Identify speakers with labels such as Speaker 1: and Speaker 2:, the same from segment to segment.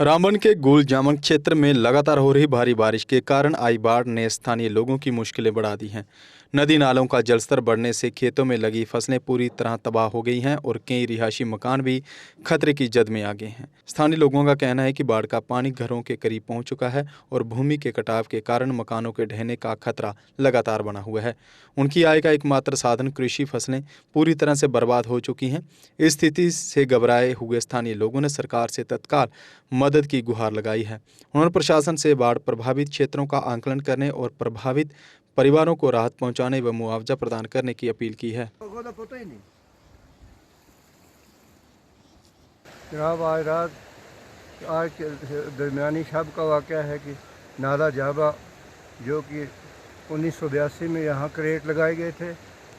Speaker 1: रामबन के गुल जामन क्षेत्र में लगातार हो रही भारी बारिश के कारण आई बाढ़ ने स्थानीय लोगों की मुश्किलें बढ़ा दी हैं। नदी नालों का जलस्तर बढ़ने से खेतों में लगी फसलें पूरी तरह तबाह हो गई हैं और कई रिहायशी मकान भी खतरे की जद में आ गए हैं। स्थानीय लोगों का कहना है कि बाढ़ का पानी घरों के करीब पहुंच चुका है और भूमि के कटाव के कारण मकानों के ढहने का खतरा लगातार बना हुआ है। उनकी आय का एकमात्र साधन कृषि फसलें पूरी तरह से बर्बाद हो चुकी हैं। इस स्थिति से घबराए हुए स्थानीय लोगों ने सरकार से तत्काल मदद की गुहार लगाई है। उन्होंने प्रशासन से बाढ़ प्रभावित क्षेत्रों का आकलन करने और प्रभावित परिवारों को राहत पहुंचाने व मुआवजा प्रदान करने की अपील की है।
Speaker 2: जनाब, आज के दरमियानी शब का वाक़या है कि नाला जाबा जो कि 1982 में यहाँ क्रेट लगाए गए थे,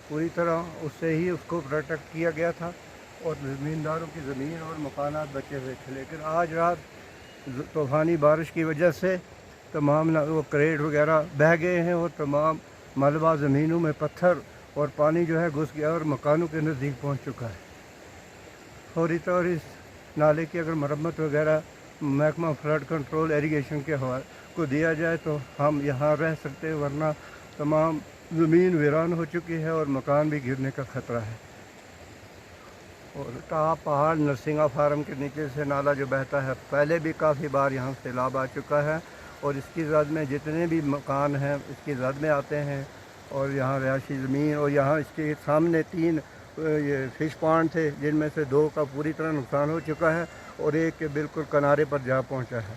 Speaker 2: पूरी तरह उससे ही उसको प्रोटेक्ट किया गया था और ज़मींदारों की ज़मीन और मकानात बचे हुए थे। लेकिन आज रात तूफ़ानी बारिश की वजह से तमाम वो क्रेट वगैरह बह गए हैं और तमाम मलबा ज़मीनों में पत्थर और पानी जो है घुस गया और मकानों के नज़दीक पहुंच चुका है। फौरी तौर इस नाले की अगर मरम्मत वगैरह महकमा फ्लड कंट्रोल इरीगेशन के हवाले को दिया जाए तो हम यहाँ रह सकते हैं, वरना तमाम ज़मीन वीरान हो चुकी है और मकान भी गिरने का ख़तरा है। और टाप पहाड़ नरसिंगा फार्म के नीचे से नाला जो बहता है, पहले भी काफ़ी बार यहाँ सैलाब आ चुका है और इसकी ज़द में जितने भी मकान हैं इसकी ज़द में आते हैं और यहाँ रिहायशी ज़मीन और यहाँ इसके सामने 3 ये फ़िश पॉन्ड थे, जिनमें से 2 का पूरी तरह नुकसान हो चुका है और एक के बिल्कुल किनारे पर जा पहुँचा है।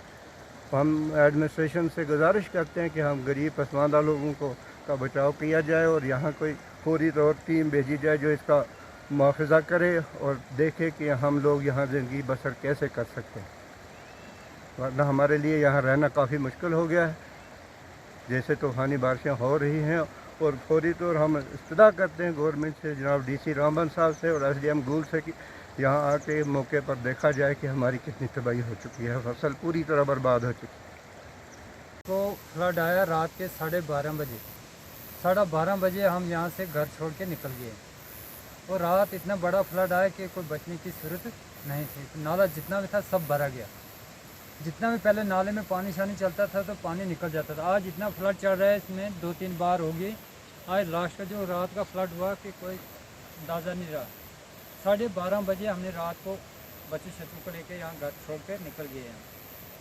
Speaker 2: हम एडमिनिस्ट्रेशन से गुजारिश करते हैं कि हम गरीब पसमानदा लोगों का बचाव किया जाए और यहाँ कोई फौरी तौर टीम भेजी जाए जो इसका मुआवजा करे और देखे कि हम लोग यहाँ ज़िंदगी बसर कैसे कर सकते हैं, वरना हमारे लिए यहाँ रहना काफ़ी मुश्किल हो गया है। जैसे तूफ़ानी बारिशें हो रही हैं और फौरी तौर हम इस्तदा करते हैं गवर्नमेंट से, जनाब डीसी रामबन साहब से और एसडीएम गुल से कि यहाँ आके मौके पर देखा जाए कि हमारी कितनी तबाही हो चुकी है, फसल पूरी तरह बर्बाद हो चुकी है।
Speaker 3: तो फ्लड आया रात के 12:30 बजे। 12:30 बजे हम यहाँ से घर छोड़ के निकल गए और रात इतना बड़ा फ्लड आया कि कोई बचने की सूरत नहीं थी। नाला जितना भी था सब भरा गया। जितना भी पहले नाले में पानी शानी चलता था तो पानी निकल जाता था। आज इतना फ्लड चल रहा है, इसमें 2-3 बार हो गई। आज लास्ट का जो रात का फ्लड हुआ कि कोई अंदाज़ा नहीं रहा। 12:30 बजे हमने रात को बच्चे शत्रु को लेकर यहाँ घर छोड़ कर निकल गए हैं।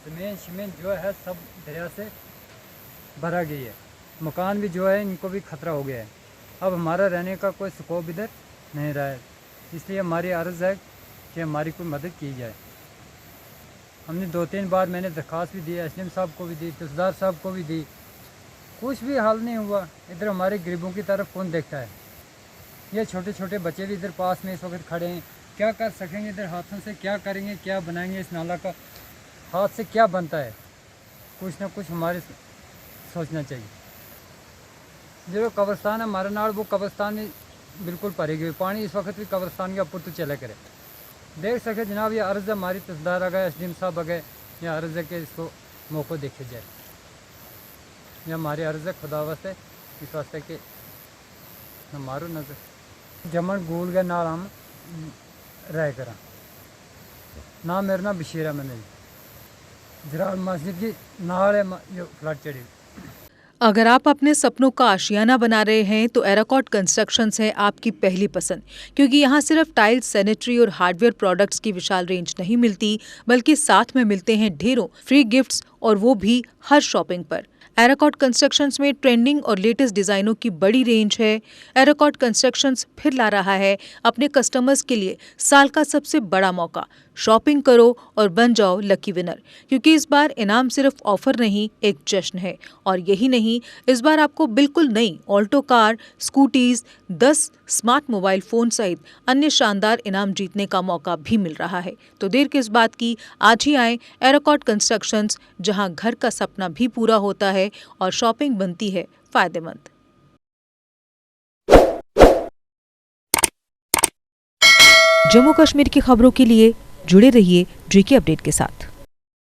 Speaker 3: ज़मीन शमीन जो है सब दरिया से भरा गई है। मकान भी जो है इनको भी ख़तरा हो गया है। अब हमारा रहने का कोई स्कोप इधर नहीं रहा है, इसलिए हमारी अर्ज़ है कि हमारी कोई मदद की जाए। हमने 2-3 बार मैंने दरख्वास्त भी दी, एसडीएम साहब को भी दी, तहसीलदार साहब को भी दी, कुछ भी हल नहीं हुआ। इधर हमारे गरीबों की तरफ कौन देखता है? ये छोटे छोटे बच्चे भी इधर पास में इस वक्त खड़े हैं, क्या कर सकेंगे? इधर हाथों से क्या करेंगे, क्या बनाएंगे? इस नाला का हाथ से क्या बनता है? कुछ ना कुछ हमारे सोचना चाहिए। जो कब्रस्तान है हमारे नाल, वो कब्रस्तान में बिल्कुल भरी गई, पानी इस वक्त भी कब्रस्तान के ऊपर तो चले करे। देख सके जनाब, ये अर्ज़ हमारी तहसीलदार आ गए, एसडीएम साहब आ गए, या अर्ज़ है कि इसको मौक़ा देखे जाए। ये हमारी अर्ज़ है खुदा वास्ते, इस वास्ते कि हमारो नज़र जमन गूल के नाल हम रह करा। नाम मेरा नाम बशीर अहमद है, जराल मस्जिद की नाल है जो फ्लड चढ़ी।
Speaker 4: अगर आप अपने सपनों का आशियाना बना रहे हैं तो एराकॉट कंस्ट्रक्शंस है आपकी पहली पसंद, क्योंकि यहाँ सिर्फ टाइल्स, सैनिटरी और हार्डवेयर प्रोडक्ट्स की विशाल रेंज नहीं मिलती, बल्कि साथ में मिलते हैं ढेरों फ्री गिफ्ट्स, और वो भी हर शॉपिंग पर। एराकॉट कंस्ट्रक्शंस में ट्रेंडिंग और लेटेस्ट डिजाइनों की बड़ी रेंज है। एराकॉट कंस्ट्रक्शंस फिर ला रहा है अपने कस्टमर्स के लिए साल का सबसे बड़ा मौका। शॉपिंग करो और बन जाओ लकी विनर, क्योंकि इस बार इनाम सिर्फ ऑफर नहीं, एक जश्न है। और यही नहीं, इस बार आपको बिल्कुल नई Alto car, scooties, 10 smart mobile phone सहित अन्य शानदार इनाम जीतने का मौका भी मिल रहा है। तो देर किस बात की, आज ही आए एराकॉट कंस्ट्रक्शंस, जहां घर का सपना भी पूरा होता है और शॉपिंग बनती है फायदेमंद। जम्मू कश्मीर की खबरों के लिए जुड़े रहिए JK अपडेट के साथ।